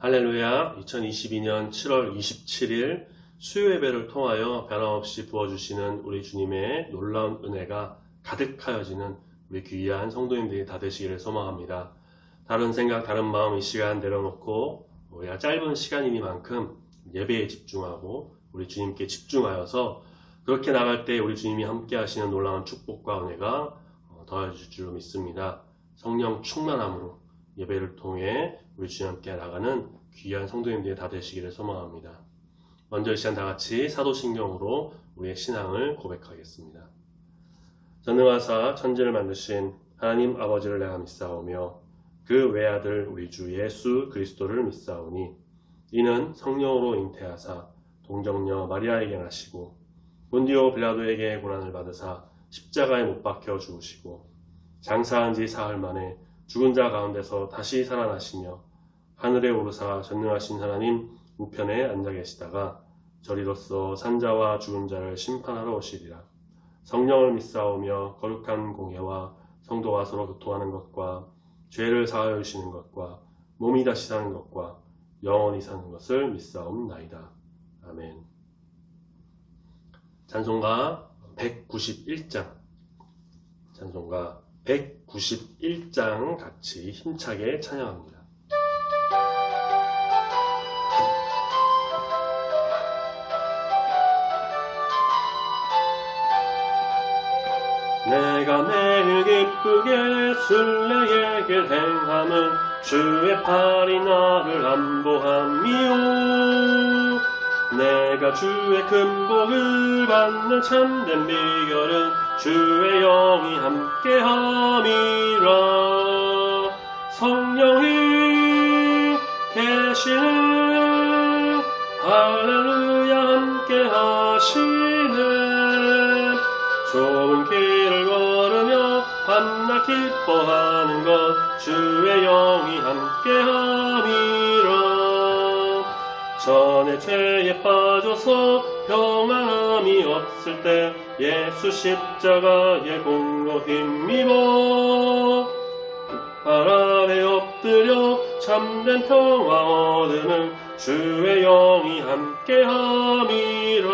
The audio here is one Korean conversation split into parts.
할렐루야. 2022년 7월 27일 수요 예배를 통하여 변함없이 부어주시는 우리 주님의 놀라운 은혜가 가득하여지는 우리 귀한 성도님들이 다 되시기를 소망합니다. 다른 생각, 다른 마음 이 시간 내려놓고 우리가 짧은 시간이니만큼 예배에 집중하고 우리 주님께 집중하여서 그렇게 나갈 때 우리 주님이 함께 하시는 놀라운 축복과 은혜가 더해질 줄로 믿습니다. 성령 충만함으로 예배를 통해 우리 주님 함께 나가는 귀한 성도님들이 다 되시기를 소망합니다. 먼저 이 시간 다 같이 사도신경으로 우리의 신앙을 고백하겠습니다. 전능하사 천지를 만드신 하나님 아버지를 내가 믿사오며 그 외아들 우리 주 예수 그리스도를 믿사오니 이는 성령으로 잉태하사 동정녀 마리아에게 나시고 본디오 빌라도에게 고난을 받으사 십자가에 못 박혀 죽으시고 장사한 지 사흘 만에 죽은 자 가운데서 다시 살아나시며 하늘에 오르사 전능하신 하나님 우편에 앉아 계시다가 저리로서 산자와 죽은 자를 심판하러 오시리라. 성령을 믿사오며 거룩한 공예와 성도가 서로 교통하는 것과 죄를 사하여 주시는 것과 몸이 다시 사는 것과 영원히 사는 것을 믿사옵나이다. 아멘. 찬송가 191장 찬송가 191장 같이 힘차게 찬양합니다. 내가 매일 기쁘게 순례의 길 행함은 주의 팔이 나를 안보함이요 내가 주의 큰 복을 받는 참된 비결은 주의 영이 함께함이라 성령이 계시네 할렐루야 함께하시네 좁은 길을 걸으며 밤낮 기뻐하는 것 주의 영이 함께함이라 전에 죄에 빠져서 평안함이 없을 때 예수 십자가의 공로 힘입어 발 아래 엎드려 참된 평화 얻으는 주의 영이 함께함이라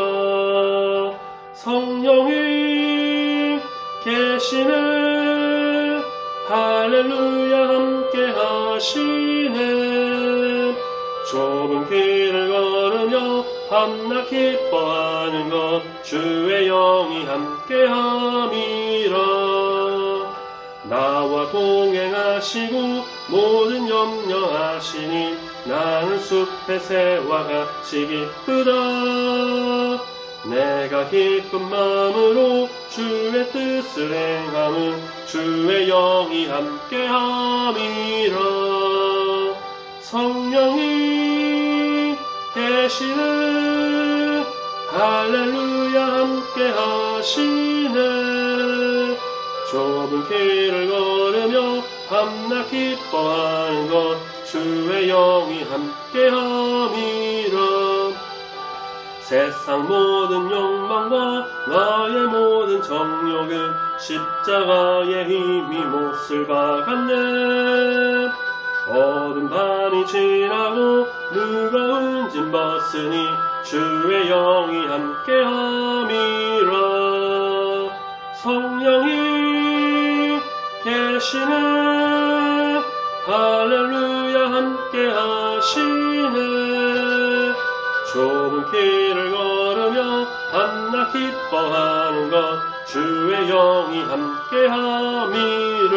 성령이 계시네 할렐루야 함께하시네 좁은 길을 걸으며 밤낮 기뻐하는 것 주의 영이 함께함이라 나와 동행하시고 모든 염려하시니 나는 숲의 새와 같이 기쁘다 내가 기쁜 마음으로 주의 뜻을 행함은 주의 영이 함께함이라 성령이 계시네 할렐루야 함께하시네 좁은 길을 걸으며 밤낮 기뻐하는 것 주의 영이 함께함이라 세상 모든 욕망과 나의 모든 정욕은 십자가의 힘이 못을 박았네 어두운 밤이 지나고 무거운 짐 벗으니 주의 영이 함께함이라 성령이 계시네 할렐루야 함께하시네 좁은 길을 걸으며 밤낮 기뻐하는 것 주의 영이 함께함이라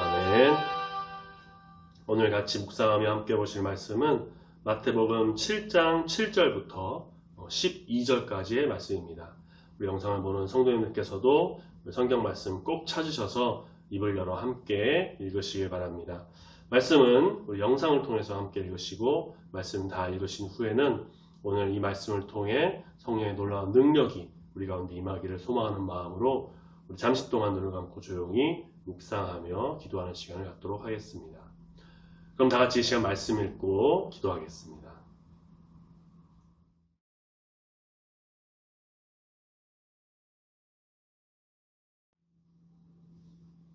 아멘. 오늘 같이 묵상하며 함께 보실 말씀은 마태복음 7장 7절부터 12절까지의 말씀입니다. 우리 영상을 보는 성도님들께서도 성경 말씀 꼭 찾으셔서 입을 열어 함께 읽으시길 바랍니다. 말씀은 우리 영상을 통해서 함께 읽으시고 말씀 다 읽으신 후에는 오늘 이 말씀을 통해 성령의 놀라운 능력이 우리 가운데 임하기를 소망하는 마음으로 우리 잠시 동안 눈을 감고 조용히 묵상하며 기도하는 시간을 갖도록 하겠습니다. 그럼 다 같이 이 시간 말씀 읽고 기도하겠습니다.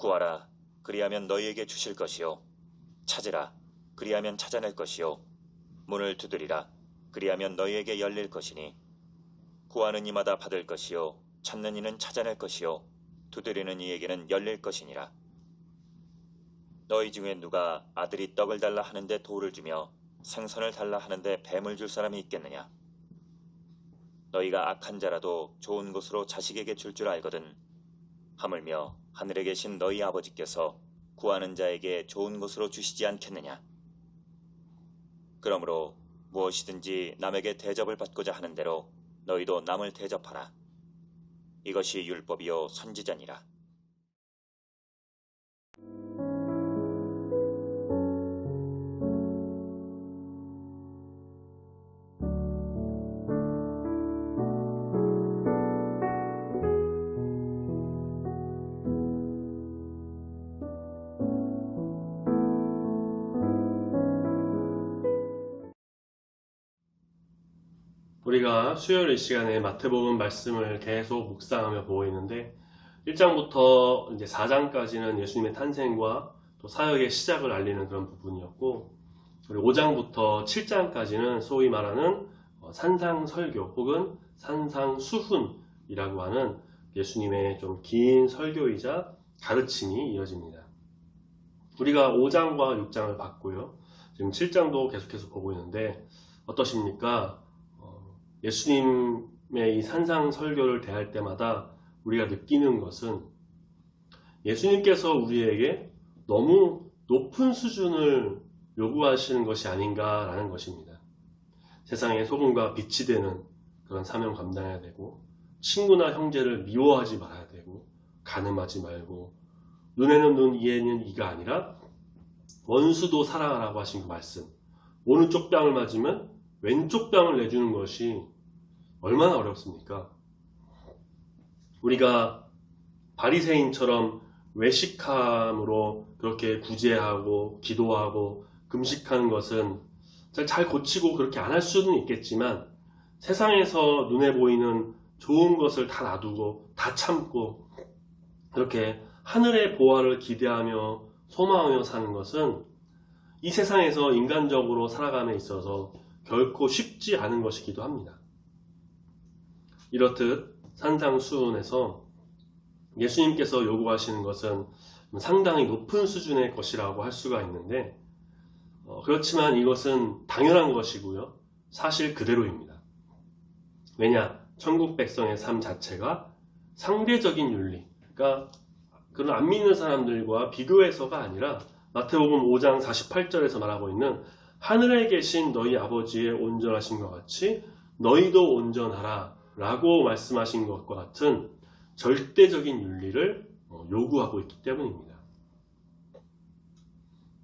구하라. 그리하면 너희에게 주실 것이요. 찾으라, 그리하면 찾아낼 것이요. 문을 두드리라, 그리하면 너희에게 열릴 것이니. 구하는 이마다 받을 것이요. 찾는 이는 찾아낼 것이요. 두드리는 이에게는 열릴 것이니라. 너희 중에 누가 아들이 떡을 달라 하는데 돌을 주며 생선을 달라 하는데 뱀을 줄 사람이 있겠느냐? 너희가 악한 자라도 좋은 것으로 자식에게 줄 알거든. 하물며 하늘에 계신 너희 아버지께서 구하는 자에게 좋은 것으로 주시지 않겠느냐? 그러므로 무엇이든지 남에게 대접을 받고자 하는 대로 너희도 남을 대접하라. 이것이 율법이요 선지자니라. 우리가 수요일 이 시간에 마태복음 말씀을 계속 묵상하며 보고 있는데 1장부터 이제 4장까지는 예수님의 탄생과 또 사역의 시작을 알리는 그런 부분이었고, 그리고 5장부터 7장까지는 소위 말하는 산상설교 혹은 산상수훈이라고 하는 예수님의 좀 긴 설교이자 가르침이 이어집니다. 우리가 5장과 6장을 봤고요. 지금 7장도 계속해서 보고 있는데 어떠십니까? 예수님의 이 산상설교를 대할 때마다 우리가 느끼는 것은 예수님께서 우리에게 너무 높은 수준을 요구하시는 것이 아닌가라는 것입니다. 세상에 소금과 빛이 되는 그런 사명 감당해야 되고, 친구나 형제를 미워하지 말아야 되고, 간음하지 말고, 눈에는 눈, 이에는 이가 아니라 원수도 사랑하라고 하신 그 말씀. 오른쪽 뺨을 맞으면 왼쪽 뺨을 내주는 것이 얼마나 어렵습니까? 우리가 바리새인처럼 외식함으로 그렇게 구제하고 기도하고 금식하는 것은 잘 고치고 그렇게 안 할 수는 있겠지만, 세상에서 눈에 보이는 좋은 것을 다 놔두고 다 참고 그렇게 하늘의 보화를 기대하며 소망하며 사는 것은 이 세상에서 인간적으로 살아감에 있어서 결코 쉽지 않은 것이기도 합니다. 이렇듯 산상수훈에서 예수님께서 요구하시는 것은 상당히 높은 수준의 것이라고 할 수가 있는데, 그렇지만 이것은 당연한 것이고요. 사실 그대로입니다. 왜냐? 천국 백성의 삶 자체가 상대적인 윤리, 그러니까 그런 안 믿는 사람들과 비교해서가 아니라 마태복음 5장 48절에서 말하고 있는 하늘에 계신 너희 아버지의 온전하신 것 같이 너희도 온전하라 라고 말씀하신 것과 같은 절대적인 윤리를 요구하고 있기 때문입니다.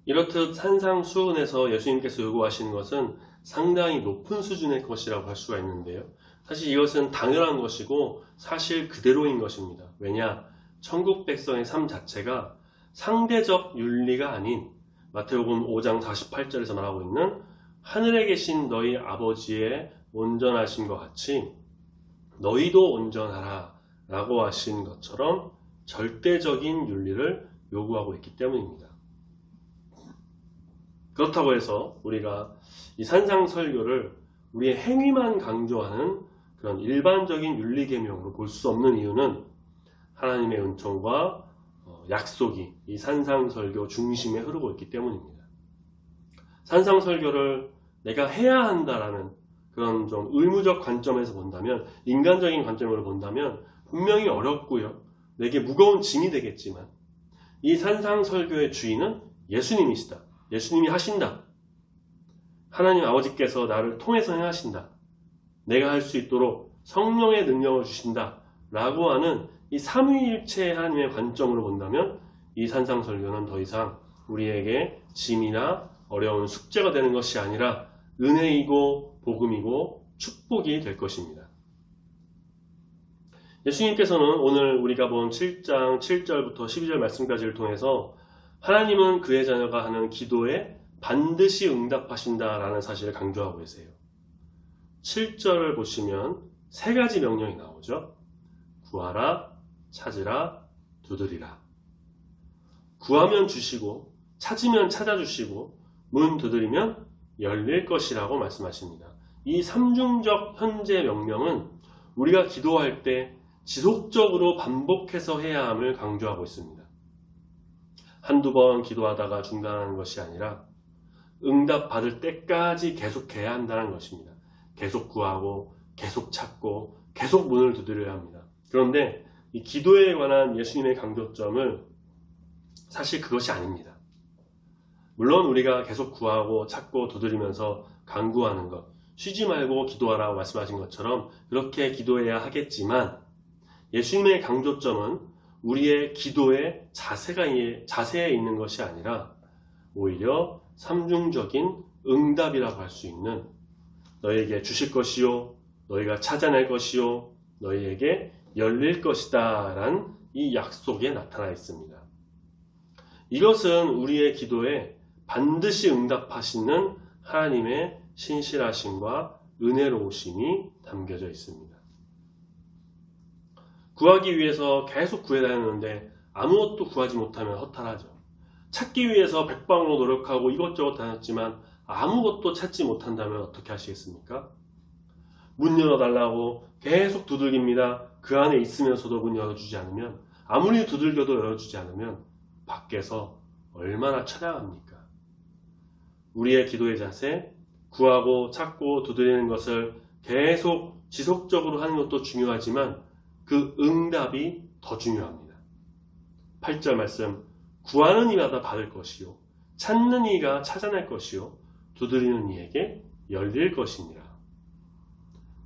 이렇듯 산상수훈에서 예수님께서 요구하시는 것은 상당히 높은 수준의 것이라고 할 수가 있는데요. 사실 이것은 당연한 것이고 사실 그대로인 것입니다. 왜냐? 천국 백성의 삶 자체가 상대적 윤리가 아닌 마태복음 5장 48절에서 말하고 있는 하늘에 계신 너희 아버지의 온전하신 것 같이 너희도 온전하라 라고 하신 것처럼 절대적인 윤리를 요구하고 있기 때문입니다. 그렇다고 해서 우리가 이 산상설교를 우리의 행위만 강조하는 그런 일반적인 윤리계명으로 볼 수 없는 이유는 하나님의 은총과 약속이 이 산상설교 중심에 흐르고 있기 때문입니다. 산상설교를 내가 해야 한다라는 그런 좀 의무적 관점에서 본다면, 인간적인 관점으로 본다면 분명히 어렵고요. 내게 무거운 짐이 되겠지만 이 산상설교의 주인은 예수님이시다. 예수님이 하신다. 하나님 아버지께서 나를 통해서 행하신다. 내가 할 수 있도록 성령의 능력을 주신다. 라고 하는 이 삼위일체 하나님의 관점으로 본다면 이 산상설교는 더 이상 우리에게 짐이나 어려운 숙제가 되는 것이 아니라 은혜이고 복음이고 축복이 될 것입니다. 예수님께서는 오늘 우리가 본 7장 7절부터 12절 말씀까지를 통해서 하나님은 그의 자녀가 하는 기도에 반드시 응답하신다라는 사실을 강조하고 계세요. 7절을 보시면 세 가지 명령이 나오죠. 구하라, 찾으라, 두드리라. 구하면 주시고 찾으면 찾아주시고 문 두드리면 열릴 것이라고 말씀하십니다. 이 삼중적 현재 명령은 우리가 기도할 때 지속적으로 반복해서 해야 함을 강조하고 있습니다. 한두 번 기도하다가 중단하는 것이 아니라 응답 받을 때까지 계속해야 한다는 것입니다. 계속 구하고 계속 찾고 계속 문을 두드려야 합니다. 그런데 이 기도에 관한 예수님의 강조점은 사실 그것이 아닙니다. 물론 우리가 계속 구하고 찾고 두드리면서 간구하는 것, 쉬지 말고 기도하라고 말씀하신 것처럼 그렇게 기도해야 하겠지만 예수님의 강조점은 우리의 기도의 자세에 있는 것이 아니라 오히려 삼중적인 응답이라고 할 수 있는 너희에게 주실 것이요, 너희가 찾아낼 것이요, 너희에게 열릴 것이다 라는 이 약속에 나타나 있습니다. 이것은 우리의 기도에 반드시 응답하시는 하나님의 신실하심과 은혜로우심이 담겨져 있습니다. 구하기 위해서 계속 구해다녔는데 아무것도 구하지 못하면 허탈하죠. 찾기 위해서 백방으로 노력하고 이것저것 다녔지만 아무것도 찾지 못한다면 어떻게 하시겠습니까? 문 열어달라고 계속 두들깁니다. 그 안에 있으면서도 문 열어주지 않으면, 아무리 두들겨도 열어주지 않으면 밖에서 얼마나 처량합니까? 우리의 기도의 자세, 구하고 찾고 두드리는 것을 계속 지속적으로 하는 것도 중요하지만 그 응답이 더 중요합니다. 8절 말씀, 구하는 이마다 받을 것이요, 찾는 이가 찾아낼 것이요, 두드리는 이에게 열릴 것이니라.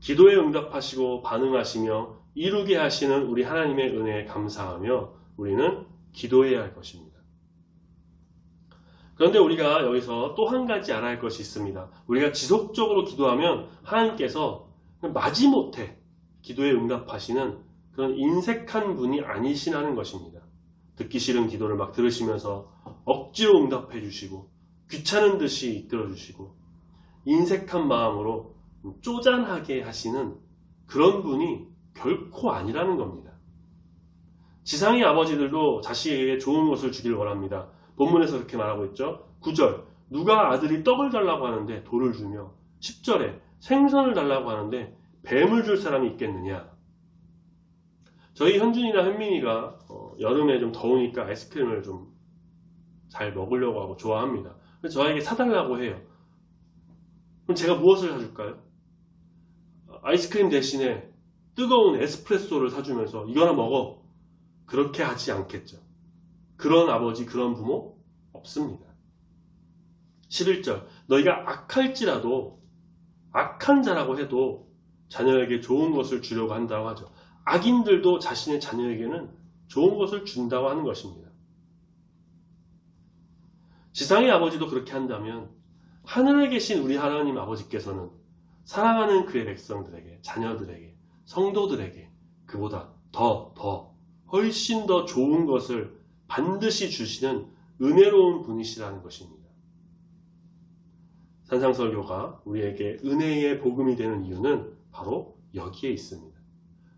기도에 응답하시고 반응하시며 이루게 하시는 우리 하나님의 은혜에 감사하며 우리는 기도해야 할 것입니다. 그런데 우리가 여기서 또 한 가지 알아야 할 것이 있습니다. 우리가 지속적으로 기도하면 하나님께서 마지못해 기도에 응답하시는 그런 인색한 분이 아니시라는 것입니다. 듣기 싫은 기도를 막 들으시면서 억지로 응답해 주시고 귀찮은 듯이 이끌어 주시고 인색한 마음으로 쪼잔하게 하시는 그런 분이 결코 아니라는 겁니다. 지상의 아버지들도 자식에게 좋은 것을 주기를 원합니다. 본문에서 그렇게 말하고 있죠. 9절, 누가 아들이 떡을 달라고 하는데 돌을 주며, 10절에 생선을 달라고 하는데 뱀을 줄 사람이 있겠느냐. 저희 현준이나 현민이가 여름에 좀 더우니까 아이스크림을 좀 잘 먹으려고 하고 좋아합니다. 그래서 저에게 사달라고 해요. 그럼 제가 무엇을 사줄까요? 아이스크림 대신에 뜨거운 에스프레소를 사주면서 이거나 먹어. 그렇게 하지 않겠죠. 그런 아버지, 그런 부모 없습니다. 11절, 너희가 악할지라도 악한 자라고 해도 자녀에게 좋은 것을 주려고 한다고 하죠. 악인들도 자신의 자녀에게는 좋은 것을 준다고 하는 것입니다. 지상의 아버지도 그렇게 한다면 하늘에 계신 우리 하나님 아버지께서는 사랑하는 그의 백성들에게, 자녀들에게, 성도들에게 그보다 훨씬 더 좋은 것을 반드시 주시는 은혜로운 분이시라는 것입니다. 산상설교가 우리에게 은혜의 복음이 되는 이유는 바로 여기에 있습니다.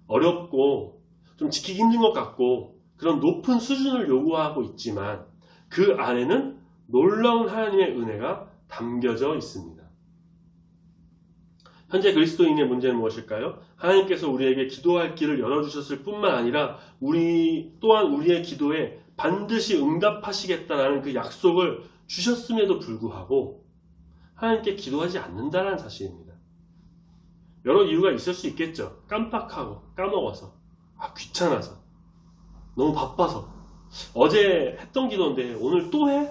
어렵고 좀 지키기 힘든 것 같고 그런 높은 수준을 요구하고 있지만 그 안에는 놀라운 하나님의 은혜가 담겨져 있습니다. 현재 그리스도인의 문제는 무엇일까요? 하나님께서 우리에게 기도할 길을 열어주셨을 뿐만 아니라 우리 또한 우리의 기도에 반드시 응답하시겠다라는 그 약속을 주셨음에도 불구하고 하나님께 기도하지 않는다는 사실입니다. 여러 이유가 있을 수 있겠죠. 깜빡하고 까먹어서, 귀찮아서, 너무 바빠서, 어제 했던 기도인데 오늘 또 해?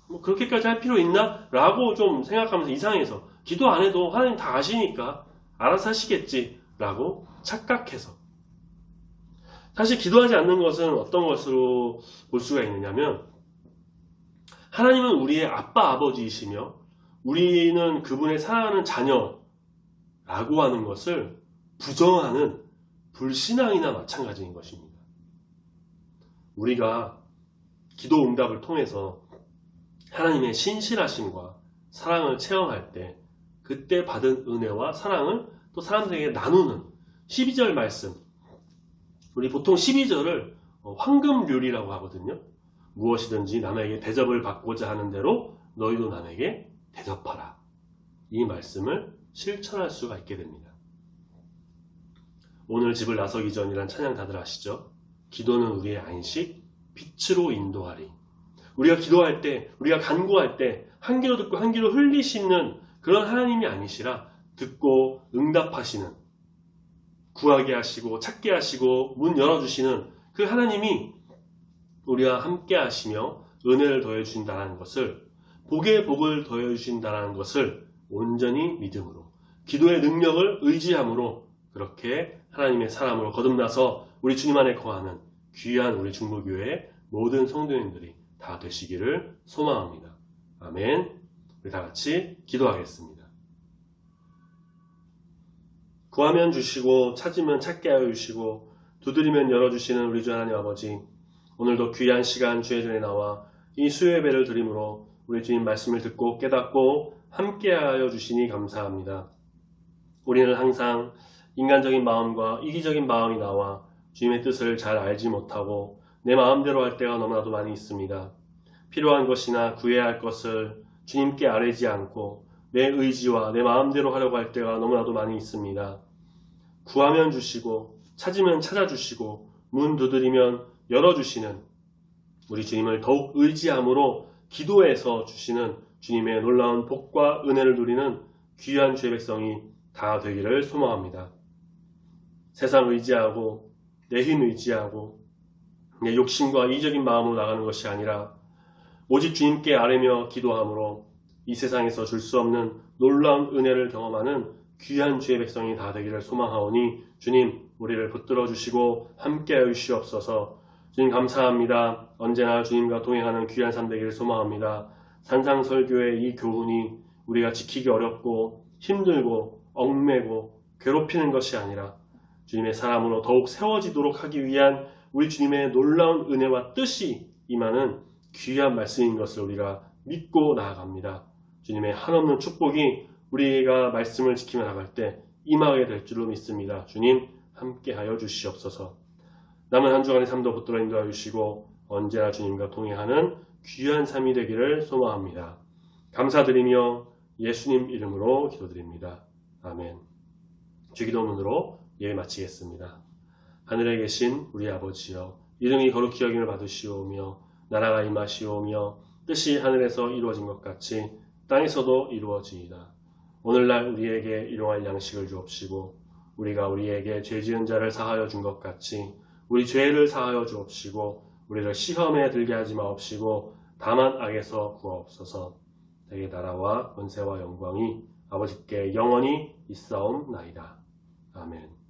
뭐 그렇게까지 할 필요 있나? 라고 좀 생각하면서 이상해서 기도 안 해도 하나님 다 아시니까 알아서 하시겠지 라고 착각해서. 사실 기도하지 않는 것은 어떤 것으로 볼 수가 있느냐면 하나님은 우리의 아빠 아버지이시며 우리는 그분의 사랑하는 자녀라고 하는 것을 부정하는 불신앙이나 마찬가지인 것입니다. 우리가 기도 응답을 통해서 하나님의 신실하심과 사랑을 체험할 때 그때 받은 은혜와 사랑을 또 사람들에게 나누는 12절 말씀, 우리 보통 12절을 황금률이라고 하거든요. 무엇이든지 남에게 대접을 받고자 하는 대로 너희도 남에게 대접하라. 이 말씀을 실천할 수가 있게 됩니다. 오늘 집을 나서기 전이란 찬양 다들 아시죠? 기도는 우리의 안식, 빛으로 인도하리. 우리가 기도할 때, 우리가 간구할 때 한 귀로 듣고 한 귀로 흘리시는 그런 하나님이 아니시라 듣고 응답하시는, 구하게 하시고 찾게 하시고 문 열어주시는 그 하나님이 우리와 함께 하시며 은혜를 더해주신다는 것을, 복에 복을 더해주신다는 것을 온전히 믿음으로, 기도의 능력을 의지함으로 그렇게 하나님의 사람으로 거듭나서 우리 주님 안에 거하는 귀한 우리 중보교회의 모든 성도님들이 다 되시기를 소망합니다. 아멘. 우리 다 같이 기도하겠습니다. 구하면 주시고 찾으면 찾게 하여 주시고 두드리면 열어주시는 우리 주 하나님 아버지, 오늘도 귀한 시간 주의 전에 나와 이 수요 예배를 드림으로 우리 주님 말씀을 듣고 깨닫고 함께 하여 주시니 감사합니다. 우리는 항상 인간적인 마음과 이기적인 마음이 나와 주님의 뜻을 잘 알지 못하고 내 마음대로 할 때가 너무나도 많이 있습니다. 필요한 것이나 구해야 할 것을 주님께 아뢰지 않고 내 의지와 내 마음대로 하려고 할 때가 너무나도 많이 있습니다. 구하면 주시고 찾으면 찾아주시고 문 두드리면 열어주시는 우리 주님을 더욱 의지함으로 기도해서 주시는 주님의 놀라운 복과 은혜를 누리는 귀한 주의 백성이 다 되기를 소망합니다. 세상 의지하고 내 힘 의지하고 내 욕심과 이기적인 마음으로 나가는 것이 아니라 오직 주님께 아뢰며 기도함으로 이 세상에서 줄 수 없는 놀라운 은혜를 경험하는 귀한 주의 백성이 다 되기를 소망하오니 주님 우리를 붙들어 주시고 함께하여 주시옵소서. 주님 감사합니다. 언제나 주님과 동행하는 귀한 삶 되기를 소망합니다. 산상설교의 이 교훈이 우리가 지키기 어렵고 힘들고 얽매고 괴롭히는 것이 아니라 주님의 사람으로 더욱 세워지도록 하기 위한 우리 주님의 놀라운 은혜와 뜻이 임하는 귀한 말씀인 것을 우리가 믿고 나아갑니다. 주님의 한없는 축복이 우리가 말씀을 지키며 나갈 때 임하게 될 줄로 믿습니다. 주님 함께하여 주시옵소서. 남은 한 주간의 삶도 붙들어 인도하여 주시고 언제나 주님과 동행하는 귀한 삶이 되기를 소망합니다. 감사드리며 예수님 이름으로 기도드립니다. 아멘. 주기도문으로 예배 마치겠습니다. 하늘에 계신 우리 아버지여, 이름이 거룩히 여김을 받으시오며 나라가 임하시오며 뜻이 하늘에서 이루어진 것 같이 땅에서도 이루어지이다. 오늘날 우리에게 일용할 양식을 주옵시고 우리가 우리에게 죄 지은 자를 사하여 준 것 같이 우리 죄를 사하여 주옵시고 우리를 시험에 들게 하지 마옵시고 다만 악에서 구하옵소서. 내게 나라와 권세와 영광이 아버지께 영원히 있사옵나이다. 아멘.